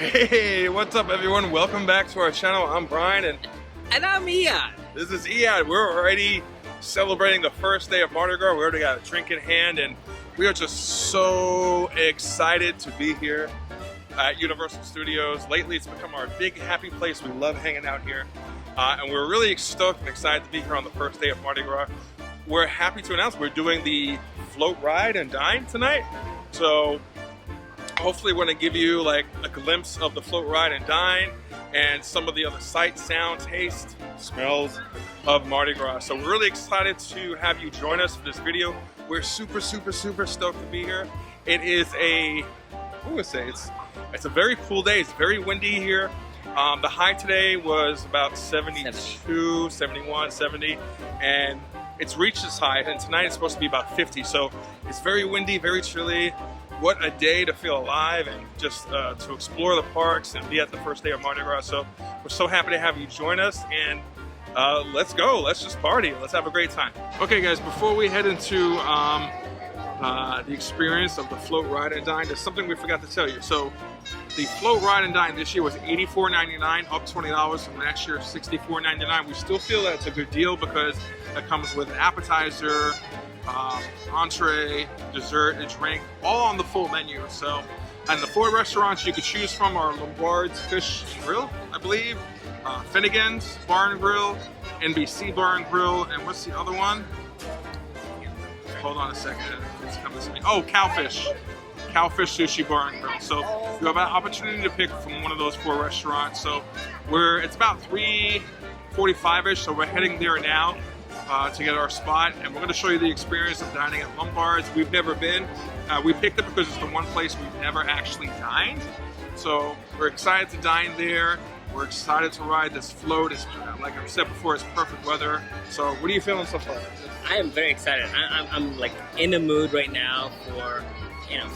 Hey, what's up everyone? Welcome back to our channel. I'm Brian And I'm Eyad. this is Eyad. We're already celebrating the first day of Mardi Gras. We already got a drink in hand and we are just so excited to be here at Universal Studios. Lately it's become our big happy place. We love hanging out here and we're really stoked and excited to be here on the first day of Mardi Gras. We're happy to announce we're doing the float ride and dine tonight. So hopefully we're going to give you like a glimpse of the float ride and dine and some of the other sights, sounds, taste, smells of Mardi Gras. So we're really excited to have you join us for this video. We're super stoked to be here. It is it's a very cool day. It's very windy here. The high today was about 72, 71, 70, and it's reached this high, and tonight it's supposed to be about 50. So it's very windy, very chilly. What a day to feel alive and just to explore the parks and be at the first day of Mardi Gras. So we're so happy to have you join us, and let's go. Let's just party. Let's have a great time. Okay guys, before we head into the experience of the float ride and dine, there's something we forgot to tell you. So the float ride and dine this year was $84.99, up $20 from last year, $64.99. We still feel that's a good deal because it comes with an appetizer, entree, dessert, and drink, all on the full menu. So, and the 4 restaurants you could choose from are Lombard's Fish Grill, I believe, Finnegan's Bar and Grill, NBC Bar and Grill, and what's the other one? Hold on a second. It's coming to me. Oh, Cowfish Sushi Bar and Grill. So you have an opportunity to pick from one of those 4 restaurants. So it's about 3:45ish, so we're heading there now to get our spot, and we're going to show you the experience of dining at Lombard's. We've never been. We picked it because it's the one place we've never actually dined. So we're excited to dine there. We're excited to ride this float. It's, like I've said before, it's perfect weather. So what are you feeling so far? I am very excited. I'm like in the mood right now for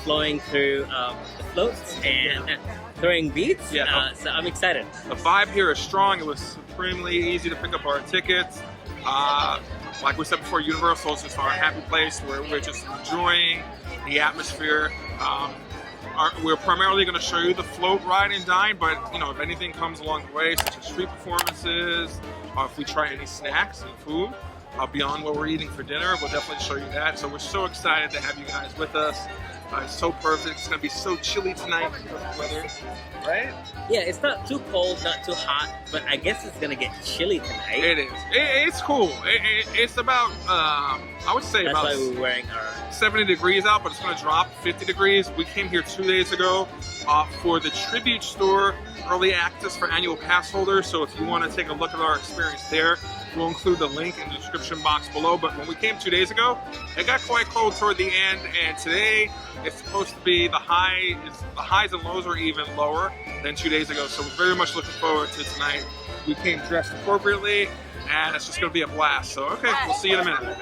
flowing through the floats and throwing beats. Yeah. So I'm excited. The vibe here is strong. It was supremely easy to pick up our tickets. Like we said before, Universal is just our happy place where we're just enjoying the atmosphere. We're primarily going to show you the float ride and dine, but if anything comes along the way, such as street performances, or if we try any snacks and food beyond what we're eating for dinner, we'll definitely show you that. So we're so excited to have you guys with us. It's so perfect. It's going to be so chilly tonight with the weather, right? Yeah, it's not too cold, not too hot, but I guess it's going to get chilly tonight. It is. It's cool. It's about, I would say That's about why we're wearing our 70 degrees out, but it's going to drop 50 degrees. We came here 2 days ago for the Tribute Store Early Access for annual pass holders. So if you want to take a look at our experience there, we'll include the link in the description box below. But when we came 2 days ago, it got quite cold toward the end, and today it's supposed to be the highs and lows are even lower than 2 days ago. So we're very much looking forward to tonight. We came dressed appropriately, and it's just going to be a blast. So okay, we'll see you in a minute.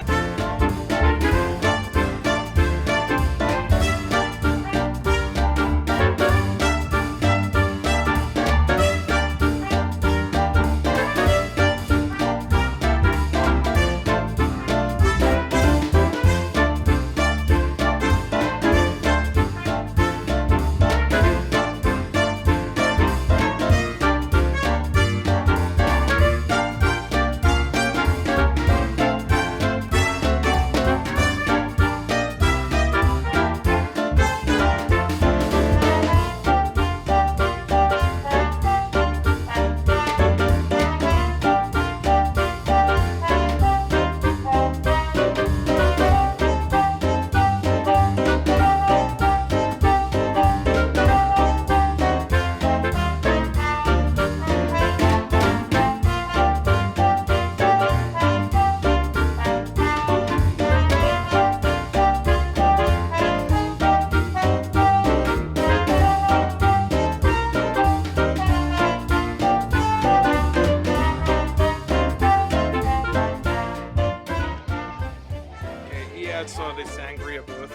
Saw the sangria booth,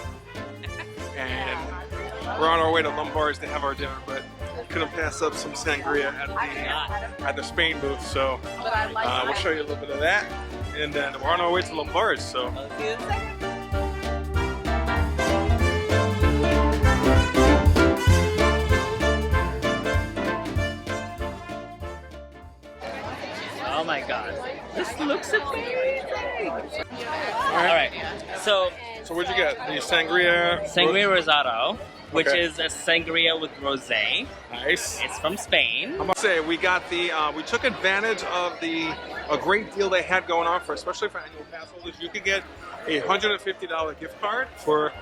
and we're on our way to Lombard's to have our dinner, but couldn't pass up some sangria at the Spain booth. So we'll show you a little bit of that, and then we're on our way to Lombard's. So. my god. This looks amazing. Alright, so what'd you get? The sangria? Sangria Rosado, which Okay. is a sangria with rosé. Nice. It's from Spain. I'm gonna say we got the we took advantage of a great deal they had going on for especially for annual pass holders. You could get a $150 gift card for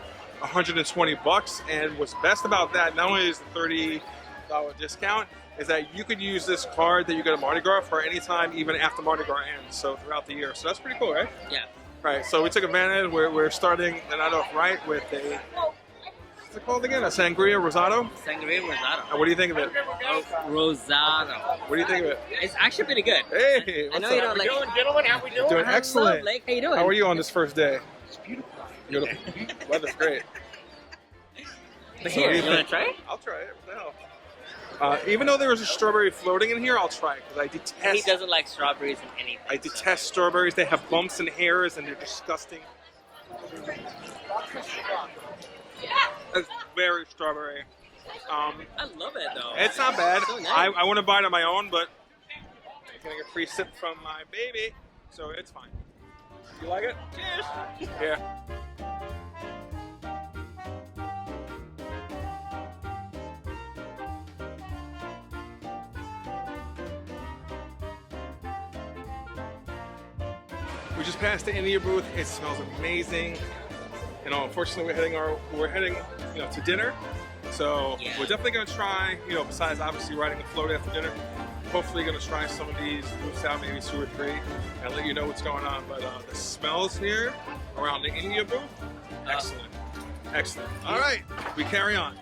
$120, and what's best about that, not only is the $30 discount, is that you could use this card that you get at Mardi Gras for any time, even after Mardi Gras ends, so throughout the year. So that's pretty cool, right? Yeah. Right. So we took advantage. We're starting the night off right with a what's it called again? A sangria rosado. Sangria Rosado. And what do you think of it? Rosado. What do you think of it? It's actually pretty good. Hey, I what's know you up? don't like. Gentlemen, how we doing? Doing Hello, excellent. Blake. How you doing? How are you on this first day? It's beautiful. Beautiful. Weather's great. But So here, what do you you want think? to try it? I'll try it. What the hell? Even though there was a strawberry floating in here, I'll try it because I He detest. doesn't like strawberries in anything. I detest strawberries. They have bumps and hairs, and they're disgusting. It's very strawberry. I love it though. It's not bad. So nice. I want to buy it on my own, but I'm getting a free sip from my baby, so it's fine. You like it? Cheers. Yeah. We just passed the India booth. It smells amazing. You know, unfortunately, we're heading, to dinner. So Yeah. we're definitely gonna try, besides obviously riding the float after dinner. Hopefully, gonna try some of these booths out, maybe 2 or 3, and let you know what's going on. But the smells here around the India booth, excellent, excellent. All right, we carry on.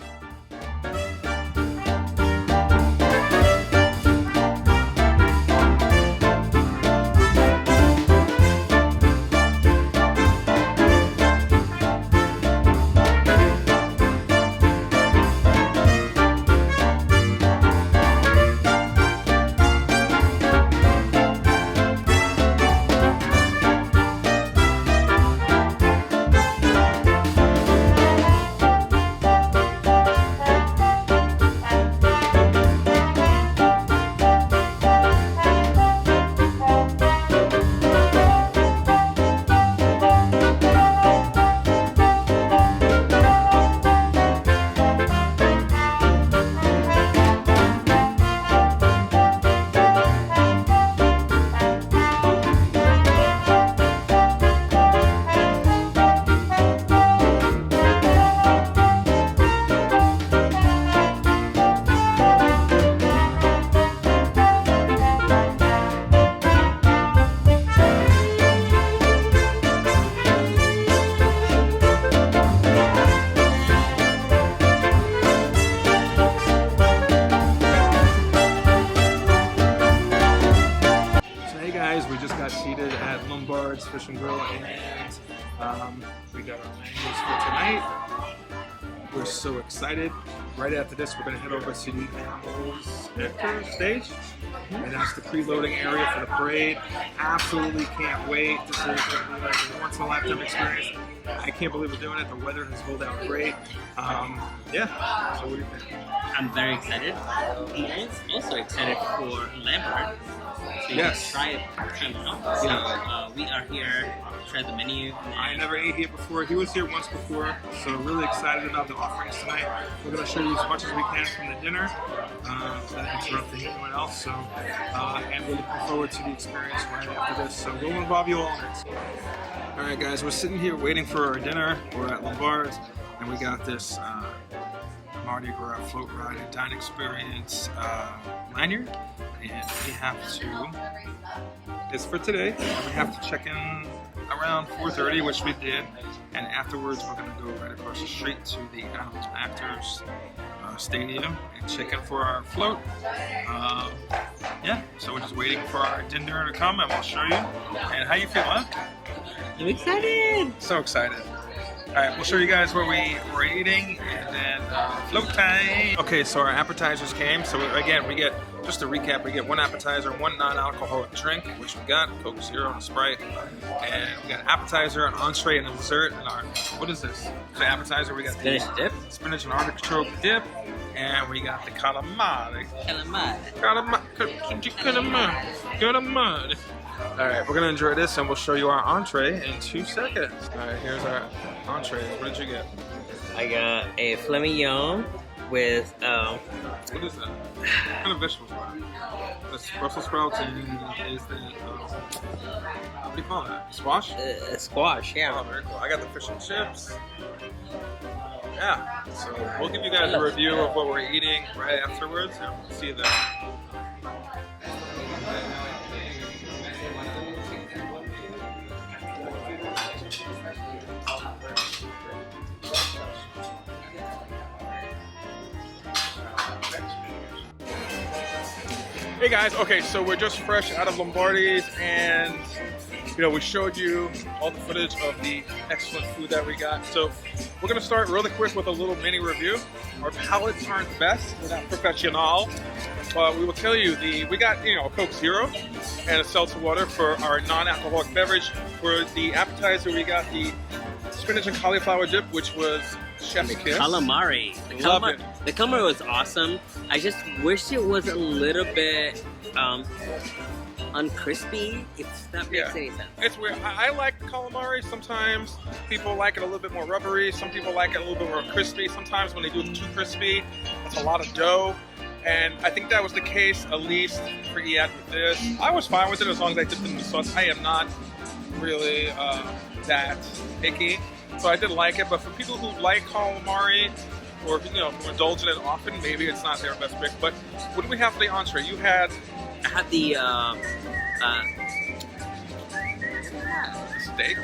We just got seated at Lombard's Fish and Grill, and we got our menus for tonight. We're so excited. Right after this, we're going to head over to the Animals Actor stage, and that's the preloading area for the parade. Absolutely can't wait. This is going to be like a once-in-a-lifetime experience. I can't believe we're doing it. The weather has held out great. Yeah. So what do you think? I'm very excited. I'm also excited for Lambert. So you Yes. can try it now. So we are here to try the menu. I never ate here before. He was here once before, so really excited about the offerings tonight. We're going to show you as much as we can from the dinner, so that interrupting anyone else. So, and we're looking forward to the experience right after this. So we'll involve you all in it. All right, guys, we're sitting here waiting for our dinner. We're at Lombard's, and we got this Mardi Gras Float Ride and Dine Experience lanyard, and we have to. It's for today. We have to check in around 4:30, which we did, and afterwards we're going to go right across the street to the Animals Actors Stadium and check in for our float. Yeah, so we're just waiting for our dinner to come, and we'll show you. And how you feel, huh? I'm excited. So excited. All right, we'll show you guys where we were eating, and then float time. Okay, so our appetizers came. So again, we get, just to recap, we get 1 appetizer, 1 non-alcoholic drink, which we got, Coke Zero and Sprite. And we got an appetizer, an entree, and a dessert. And our, what is this? The appetizer, we got Spinach dip. spinach and artichoke dip. And we got the calamari. Calamari. Calamari. All right, we're gonna enjoy this and we'll show you our entree in 2 seconds. All right, here's our entree. What did you get? I got a filet mignon with What is that? What kind of vegetables are that? That's Brussels sprouts and is that what do you call that? Squash? squash. Yeah. Oh, very cool. I got the fish and chips. Yeah. So we'll give you guys a review of what we're eating right afterwards. And we'll see you there. Hey guys, okay, so we're just fresh out of Lombardi's and we showed you all the footage of the excellent food that we got. So we're gonna start really quick with a little mini review. Our palates aren't the best, we're not professional, but we will tell you we got a Coke Zero and a seltzer water for our non-alcoholic beverage. For the appetizer, we got the spinach and cauliflower dip, which was chef's kiss. Calamari. The calamari was awesome. I just wish it was a little bit uncrispy, if that makes any sense. It's weird. I like calamari. Sometimes people like it a little bit more rubbery. Some people like it a little bit more crispy. Sometimes when they do it too crispy, it's a lot of dough. And I think that was the case, at least for Eyad with this. I was fine with it as long as I dipped it in the sauce. I am not really that picky. So I did like it, but for people who like calamari or who indulge in it often, maybe it's not their best pick. But what do we have for the entree? I had the steak.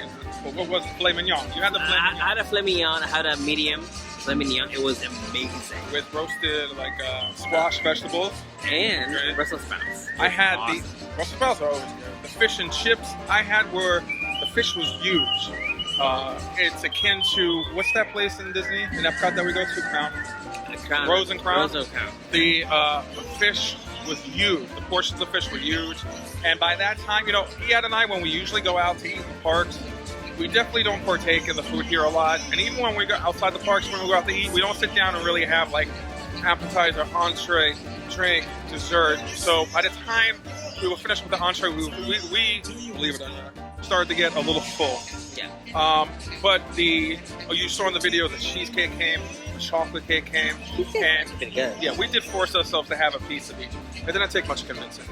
What was it? Filet mignon? You had the filet mignon. I had a filet mignon. I had a medium filet mignon. It was amazing with roasted squash vegetables and Brussels sprouts. I had the Brussels sprouts are always good. The fish and chips I had the fish was huge. It's akin to, what's that place in Disney? In Epcot that we go to? Crown. Rose and Crown. The fish was huge. The portions of fish were huge. And by that time, Eyad and I, when we usually go out to eat in the parks, we definitely don't partake in the food here a lot. And even when we go outside the parks, when we go out to eat, we don't sit down and really have appetizer, entree, drink, dessert. So by the time we were finished with the entree, we believe it or not, started to get a little full. Yeah. But you saw in the video the cheesecake came, the chocolate cake came, and pretty good. Yeah, we did force ourselves to have a piece of each. It didn't take much convincing.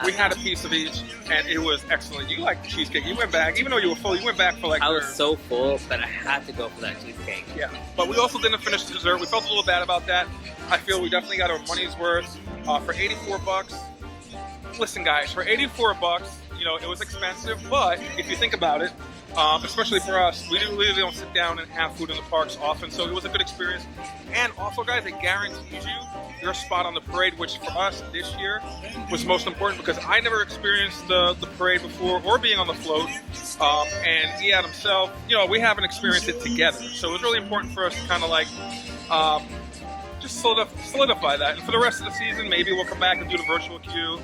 We had a piece of each, and it was excellent. You liked the cheesecake. You went back, even though you were full. You went back for I was so full, but I had to go for that cheesecake. Yeah, but we also didn't finish the dessert. We felt a little bad about that. I feel we definitely got our money's worth for $84. Listen, guys, for $84. It was expensive, but if you think about it, especially for us, we really don't sit down and have food in the parks often, so it was a good experience. And also, guys, it guarantees you your spot on the parade, which for us this year was most important because I never experienced the parade before or being on the float. And Eyad himself, we haven't experienced it together, so it was really important for us to kind of just solidify that. And for the rest of the season, maybe we'll come back and do the virtual queue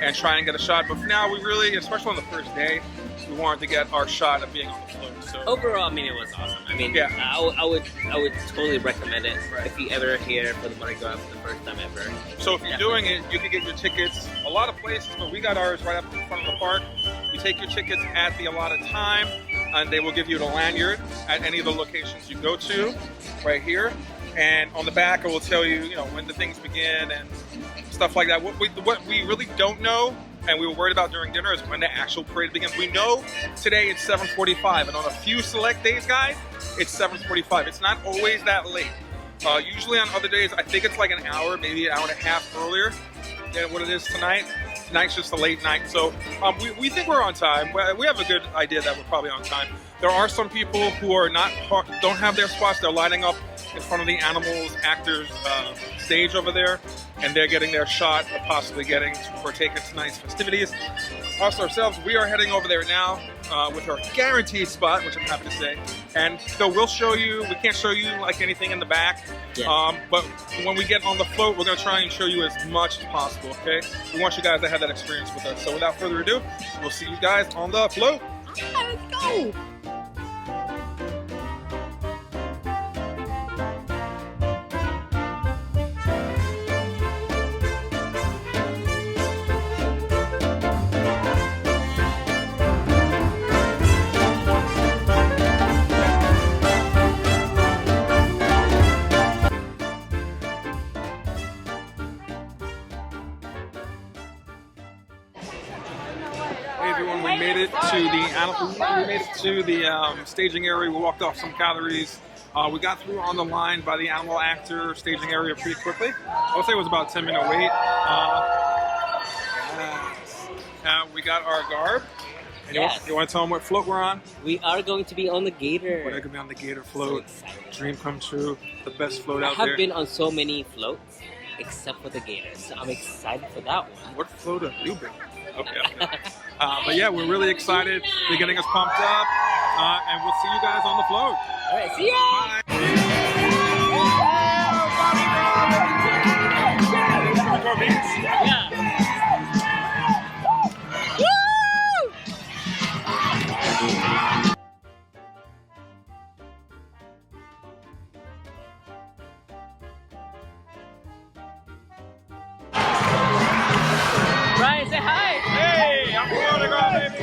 and try and get a shot. But for now, we really, especially on the first day, we wanted to get our shot of being on the float. So overall, it was awesome. I would totally recommend it if you ever here for the Mardi Gras for the first time ever. So if you're doing it, you can get your tickets a lot of places, but we got ours right up in front of the park. You take your tickets at the allotted time, and they will give you the lanyard at any of the locations you go to, right here. And on the back, it will tell you, when the things begin and stuff like that. What we really don't know, and we were worried about during dinner, is when the actual parade begins. We know today it's 7:45, and on a few select days, guys, it's 7:45. It's not always that late. Usually on other days, I think it's like an hour, maybe an hour and a half earlier than what it is tonight. Tonight's just a late night, so we think we're on time. We have a good idea that we're probably on time. There are some people who are don't have their spots. They're lining up in front of the animals actors stage over there, and they're getting their shot of possibly getting to partake in tonight's festivities. Us ourselves, we are heading over there now with our guaranteed spot, which I'm happy to say. And so we'll show you. We can't show you like anything in the back, but when we get on the float, we're gonna try and show you as much as possible. Okay? We want you guys to have that experience with us. So without further ado, we'll see you guys on the float. Let's go. everyone. We made it to the staging area. We walked off some calories. We got through on the line by the animal actor staging area pretty quickly. I would say it was about a 10-minute wait. We got our garb. And Yes. you want to tell them what float we're on? We are going to be on the Gator. We're going to be on the Gator float. So excited. Dream come true. The best float out I there. have been on so many floats, except for the Gator, so I'm excited for that one. What float have you been? Okay. But yeah, we're really excited. They're getting us pumped up. And we'll see you guys on the float. All right, see ya! Bye. Yeah. Ryan, say hi! Hey, I'm Mardi Gras, baby.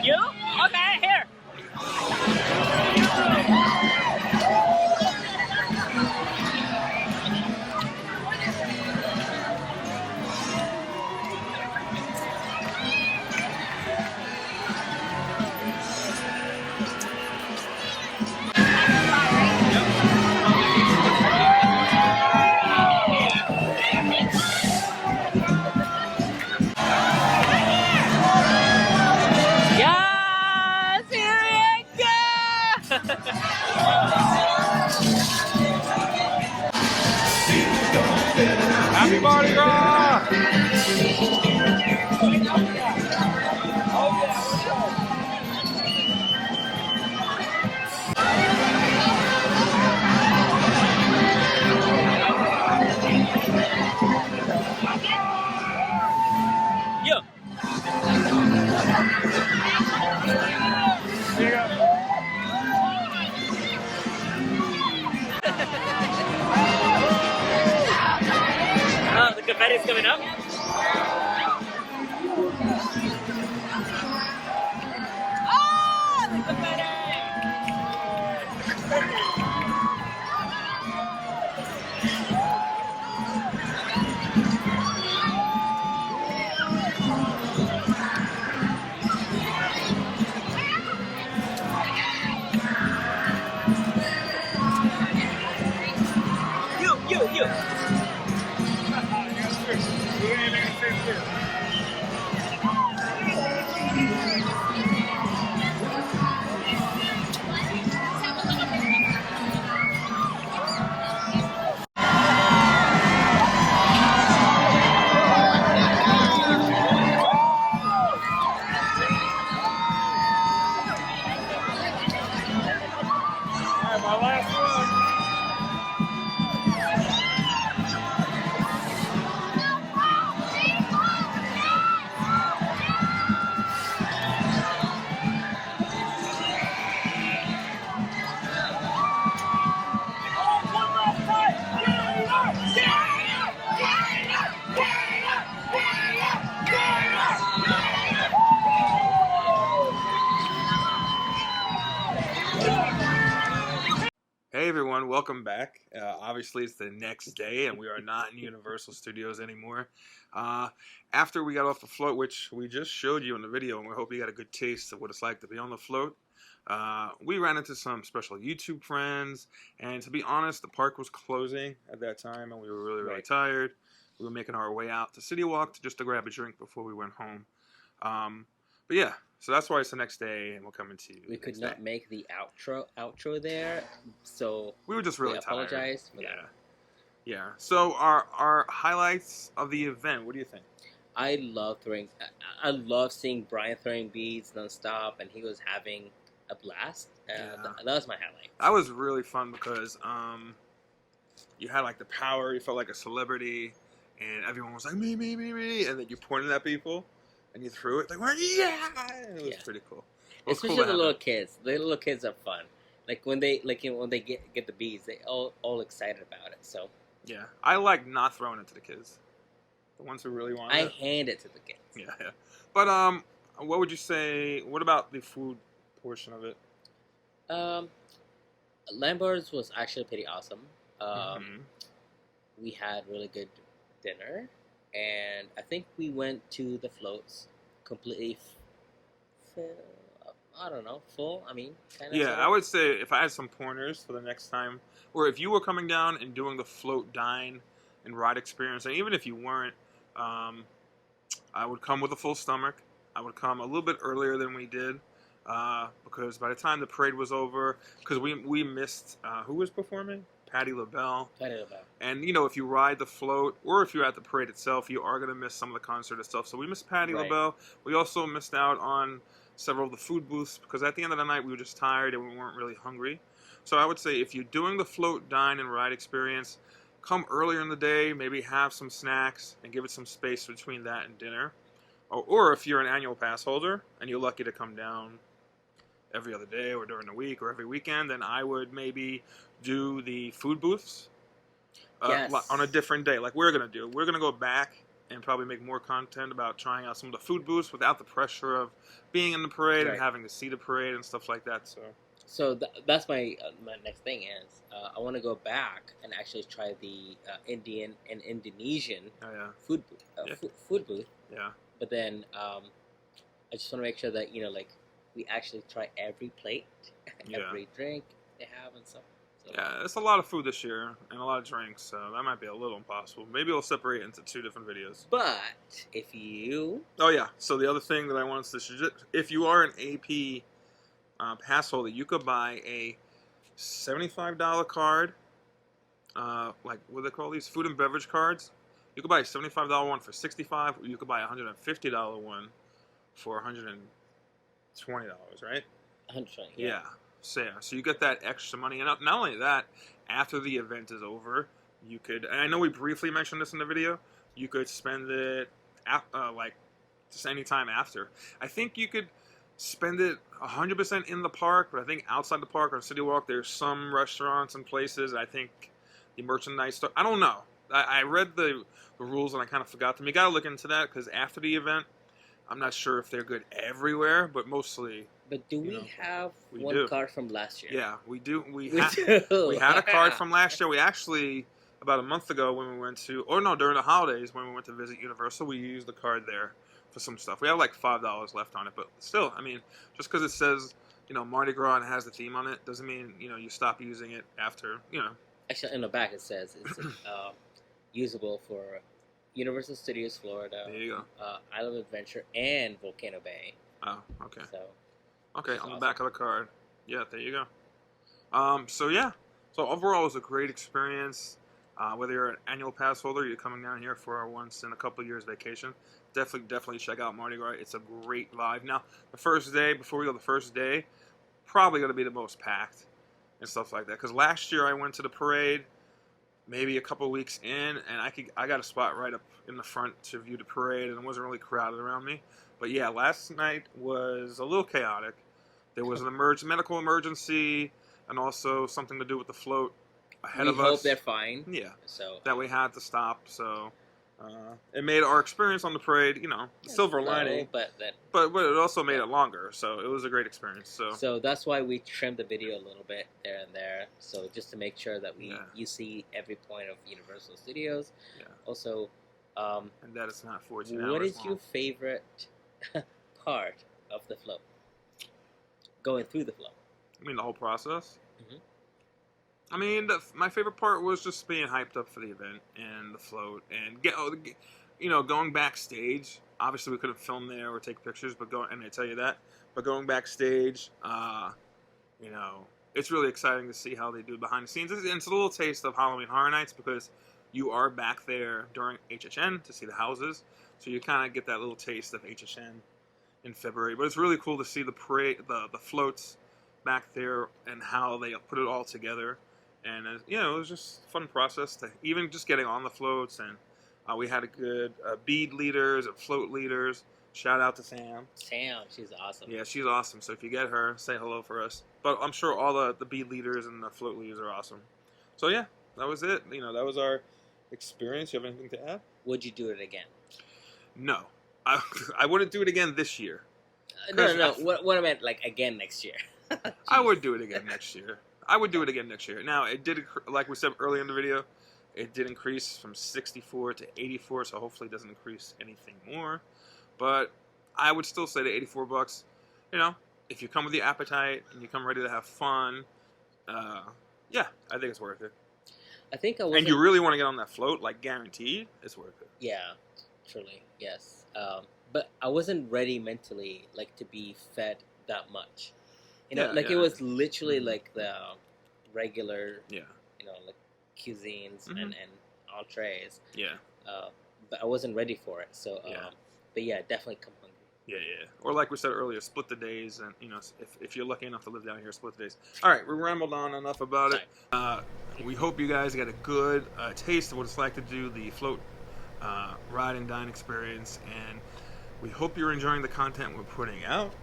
You? Okay, here. Yes, here we go! Happy Mardi Gras! Yo. Oh, the confetti's coming up. Oh, the confetti! You. My last one. Hey everyone, welcome back. Obviously it's the next day and we are not in Universal Studios anymore. After we got off the float, which we just showed you in the video, and we hope you got a good taste of what it's like to be on the float, we ran into some special YouTube friends, and to be honest, the park was closing at that time and we were really tired. We were making our way out to City Walk just to grab a drink before we went home. But yeah, So that's why it's the next day, and we're coming to you. We could not make the outro there, so We were just really we tired. apologize for Yeah. that. Yeah. So our highlights of the event. What do you think? I love throwing. I love seeing Brian throwing beads nonstop, and he was having a blast. That was my highlight. That was really fun because you had like the power. You felt like a celebrity, and everyone was like me, and then you pointed at people, and you threw it like yeah. And it was pretty cool. Especially cool the little kids. The little kids are fun. Like when they when they get the beads, they all excited about it. So yeah, I like not throwing it to the kids. The ones who really want it. I hand it to the kids. Yeah. But what would you say? What about the food portion of it? Lambert's was actually pretty awesome. We had really good dinner, and I think we went to the floats completely I don't know, full. I mean, kind of. Yeah, I would say if I had some pointers for the next time, or if you were coming down and doing the float, dine, and ride experience, and even if you weren't, I would come with a full stomach. I would come a little bit earlier than we did, because by the time the parade was over, because we missed who was performing? Patti LaBelle. Patti LaBelle. And you know, if you ride the float or if you're at the parade itself, you are going to miss some of the concert itself. So we missed Patti LaBelle. We also missed out on several of the food booths because at the end of the night we were just tired and we weren't really hungry. So I would say if you're doing the float, dine, and ride experience, come earlier in the day, maybe have some snacks and give it some space between that and dinner. Or if you're an annual pass holder and you're lucky to come down every other day or during the week or every weekend, then I would maybe do the food booths on a different day like we're going to do. We're going to go back and probably make more content about trying out some of the food booths without the pressure of being in the parade and having to see the parade and stuff like that. So that's my next thing is I want to go back and actually try the Indian and Indonesian food booth. Yeah. But then I just want to make sure that like we actually try every plate, every drink they have and stuff. So, yeah, it's a lot of food this year and a lot of drinks, so that might be a little impossible. Maybe we'll separate it into 2 different videos. But if you... Oh yeah, so the other thing that I wanted to suggest, if you are an AP pass holder, you could buy a $75 card, like what do they call these? Food and beverage cards. You could buy a $75 one for $65, or you could buy a $150 one for $120, right? $120, yeah. So you get that extra money, and not only that, after the event is over, you could. And I know we briefly mentioned this in the video. You could spend it like just any time after. I think you could spend it 100% in the park, but I think outside the park on City Walk, there's some restaurants and places. I think the merchandise store. I don't know. I read the rules and I kind of forgot them. You got to look into that because after the event, I'm not sure if they're good everywhere, but mostly. But do we have one card from last year? Yeah, we do. We had a card from last year. We actually, about a month ago when we went to, during the holidays when we went to visit Universal, we used the card there for some stuff. We have like $5 left on it, but still, I mean, just because it says, Mardi Gras and has the theme on it doesn't mean, you stop using it after, Actually, in the back it says it's usable for Universal Studios Florida, there you go. Island of Adventure, and Volcano Bay. Oh, okay. So, okay, on the back of the card. Yeah, there you go. So overall, it was a great experience. Whether you're an annual pass holder, you're coming down here for our once in a couple of years vacation, definitely check out Mardi Gras. It's a great vibe. Now, the first day, before we go, the first day, probably going to be the most packed and stuff like that. Because last year I went to the parade, maybe a couple of weeks in, and I got a spot right up in the front to view the parade, and it wasn't really crowded around me. But yeah, last night was a little chaotic. There was an medical emergency, and also something to do with the float ahead of us. We hope they're fine. Yeah. So that we had to stop. So it made our experience on the parade, silver lining. But it also made it longer. So it was a great experience. So that's why we trimmed the video a little bit there and there. So just to make sure that you see every point of Universal Studios. Yeah. Also, and that is not 14 hours what is long. your favorite part of the float? Going through the float. I mean the whole process? Mm-hmm. I mean, my favorite part was just being hyped up for the event and the float. And going backstage, obviously we couldn't film there or take pictures, and I tell you that, but going backstage, it's really exciting to see how they do behind the scenes. And it's a little taste of Halloween Horror Nights because you are back there during HHN to see the houses, so you kind of get that little taste of HHN in February. But it's really cool to see the parade, the floats back there, and how they put it all together. And it was just a fun process to even just getting on the floats. And we had a good bead leaders and float leaders. Shout out to Sam. Sam, she's awesome. Yeah, she's awesome. So if you get her, say hello for us. But I'm sure all the bead leaders and the float leaders are awesome. So yeah, that was it. That was our experience. You have anything to add? Would you do it again? No, I wouldn't do it again this year. No. What I meant, like, again next year. I would do it again next year. I would do it again next year. Now, it did, like we said earlier in the video, it did increase from 64 to 84, so hopefully it doesn't increase anything more. But I would still say the $84, if you come with the appetite and you come ready to have fun, yeah, I think it's worth it. I think I and you really want to get on that float, like guaranteed, it's worth it. Yeah, truly, yes. But I wasn't ready mentally, like, to be fed that much. It was literally like the regular, like cuisines and entrees. Yeah. But I wasn't ready for it, so. But yeah, definitely come hungry. Yeah. Or like we said earlier, split the days, and if you're lucky enough to live down here, split the days. All right, we rambled on enough about it. We hope you guys get a good taste of what it's like to do the float ride and dine experience, and we hope you're enjoying the content we're putting out.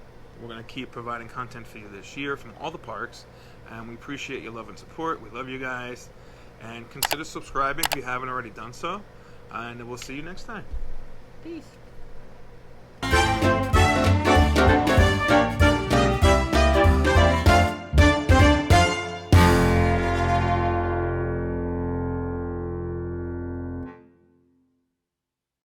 We're going to keep providing content for you this year from all the parks, and we appreciate your love and support. We love you guys, and consider subscribing if you haven't already done so, and we'll see you next time. Peace.